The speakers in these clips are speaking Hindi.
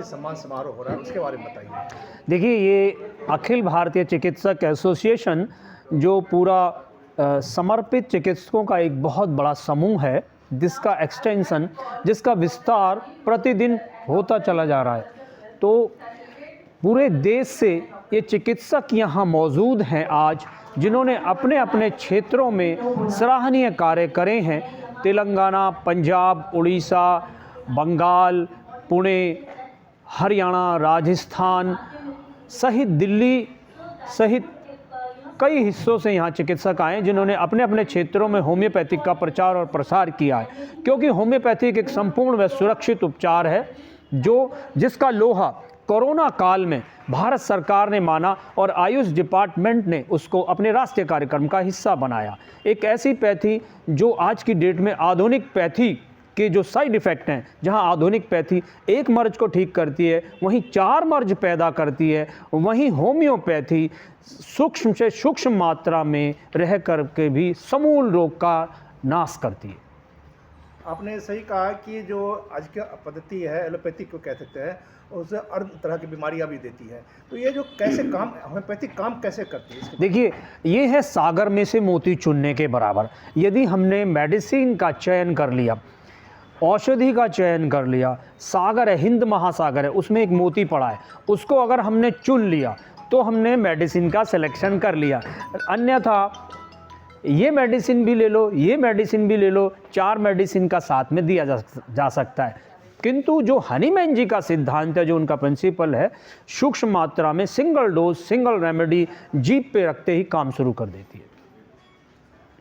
सम्मान समारोह हो रहा है, उसके बारे में बताइए। देखिए, ये अखिल भारतीय चिकित्सक एसोसिएशन जो पूरा समर्पित चिकित्सकों का एक बहुत बड़ा समूह है, जिसका एक्सटेंशन, जिसका विस्तार प्रतिदिन होता चला जा रहा है। तो पूरे देश से ये चिकित्सक यहाँ मौजूद हैं आज, जिन्होंने अपने अपने क्षेत्रों में सराहनीय कार्य करे हैं। तेलंगाना, पंजाब, उड़ीसा, बंगाल, पुणे, हरियाणा, राजस्थान सहित दिल्ली सहित कई हिस्सों से यहाँ चिकित्सक आए, जिन्होंने अपने अपने क्षेत्रों में होम्योपैथिक का प्रचार और प्रसार किया है। क्योंकि होम्योपैथिक एक संपूर्ण व सुरक्षित उपचार है, जिसका लोहा कोरोना काल में भारत सरकार ने माना और आयुष डिपार्टमेंट ने उसको अपने राष्ट्रीय कार्यक्रम का हिस्सा बनाया। एक ऐसी पैथी जो आज की डेट में आधुनिक पैथी के जो साइड इफ़ेक्ट हैं, जहां आधुनिक पैथी एक मर्ज को ठीक करती है, वहीं 4 मर्ज पैदा करती है, वहीं होम्योपैथी सूक्ष्म से सूक्ष्म मात्रा में रह कर के भी समूल रोग का नाश करती है। आपने सही कहा कि जो आज की पद्धति है, एलोपैथी को कह सकते हैं, उससे अन्य तरह की बीमारियां भी देती है। तो ये जो कैसे काम, होम्योपैथिक काम कैसे करती है? देखिए, ये है सागर में से मोती चुनने के बराबर। यदि हमने मेडिसिन का चयन कर लिया, औषधि का चयन कर लिया, सागर है, हिंद महासागर है, उसमें एक मोती पड़ा है, उसको अगर हमने चुन लिया तो हमने मेडिसिन का सिलेक्शन कर लिया। अन्यथा ये मेडिसिन भी ले लो, ये मेडिसिन भी ले लो, 4 मेडिसिन का साथ में दिया जा सकता है। किंतु जो हनीमैन जी का सिद्धांत है, जो उनका प्रिंसिपल है, सूक्ष्म मात्रा में सिंगल डोज, सिंगल रेमेडी जीभ पे रखते ही काम शुरू कर देती है।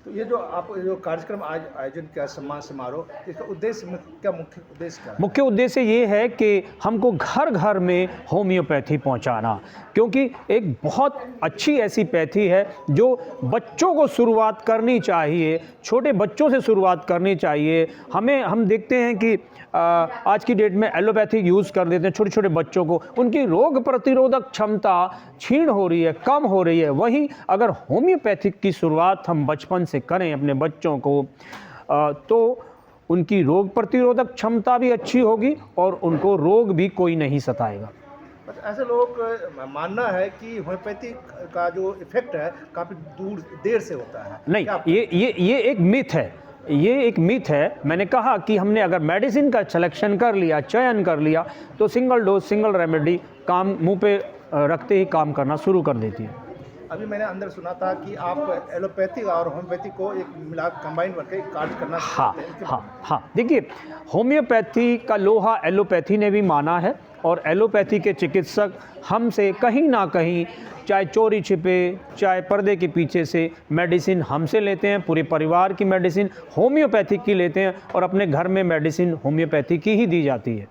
तो ये जो आप जो कार्यक्रम आज आयोजन किया, सम्मान समारोह, इसका उद्देश्य क्या, मुख्य उद्देश्य क्या है? मुख्य उद्देश्य ये है कि हमको घर घर में होम्योपैथी पहुंचाना, क्योंकि एक बहुत अच्छी ऐसी पैथी है जो बच्चों को शुरुआत करनी चाहिए, छोटे बच्चों से शुरुआत करनी चाहिए। हम देखते हैं कि आज की डेट में एलोपैथिक यूज़ कर देते हैं छोटे छोटे बच्चों को, उनकी रोग प्रतिरोधक क्षमता क्षीण हो रही है, कम हो रही है। वहीं अगर होम्योपैथिक की शुरुआत हम बचपन से करें अपने बच्चों को, तो उनकी रोग प्रतिरोधक क्षमता भी अच्छी होगी और उनको रोग भी कोई नहीं सताएगा। ऐसे लोगों का मानना है कि होम्योपैथी का जो इफेक्ट है काफ़ी देर से होता है। नहीं, ये एक मिथ है, ये एक मिथ है। मैंने कहा कि हमने अगर मेडिसिन का सिलेक्शन कर लिया, चयन कर लिया, तो सिंगल डोज, सिंगल रेमेडी काम मुंह पे रखते ही काम करना शुरू कर देती है। अभी मैंने अंदर सुना था कि आप एलोपैथी और होम्योपैथी को एक मिला कंबाइन करके कार्य करना चाहते हैं। हाँ, देखिए, होम्योपैथी का लोहा एलोपैथी ने भी माना है और एलोपैथी के चिकित्सक हमसे कहीं ना कहीं, चाहे चोरी छिपे, चाहे पर्दे के पीछे से मेडिसिन हमसे लेते हैं, पूरे परिवार की मेडिसिन होम्योपैथिक की लेते हैं और अपने घर में मेडिसिन होम्योपैथी की ही दी जाती है।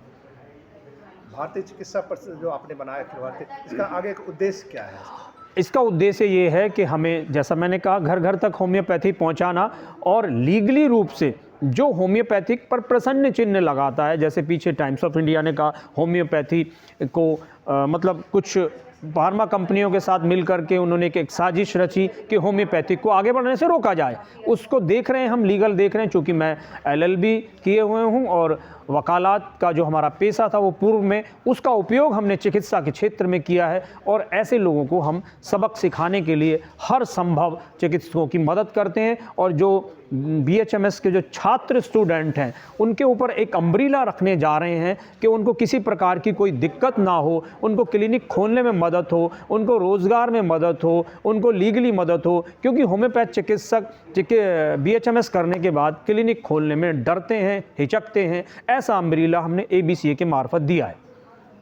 भारतीय चिकित्सा परिषद जो आपने बनाया अखिल भारतीय, इसका आगे एक उद्देश्य क्या है? इसका उद्देश्य ये है कि हमें, जैसा मैंने कहा, घर घर तक होम्योपैथी पहुंचाना और लीगली रूप से जो होम्योपैथिक पर प्रसन्न चिन्ह लगाता है, जैसे पीछे टाइम्स ऑफ इंडिया ने कहा होम्योपैथी को मतलब कुछ फार्मा कंपनियों के साथ मिलकर के उन्होंने एक साजिश रची कि होम्योपैथिक को आगे बढ़ने से रोका जाए। उसको देख रहे हैं हम, लीगल देख रहे हैं, चूँकि मैं LLB किए हुए हूँ और वकालत का जो हमारा पेशा था वो पूर्व में, उसका उपयोग हमने चिकित्सा के क्षेत्र में किया है। और ऐसे लोगों को हम सबक सिखाने के लिए हर संभव चिकित्सकों की मदद करते हैं। और जो BHMS के जो छात्र स्टूडेंट हैं, उनके ऊपर एक अम्ब्रेला रखने जा रहे हैं कि उनको किसी प्रकार की कोई दिक्कत ना हो, उनको क्लिनिक खोलने में मदद हो, उनको रोज़गार में मदद हो, उनको लीगली मदद हो। क्योंकि होम्योपैथ चिकित्सक BHMS करने के बाद क्लिनिक खोलने में डरते हैं, हिचकते हैं। ऐसा अम्ब्रेला हमने ABCA के मार्फत दिया है।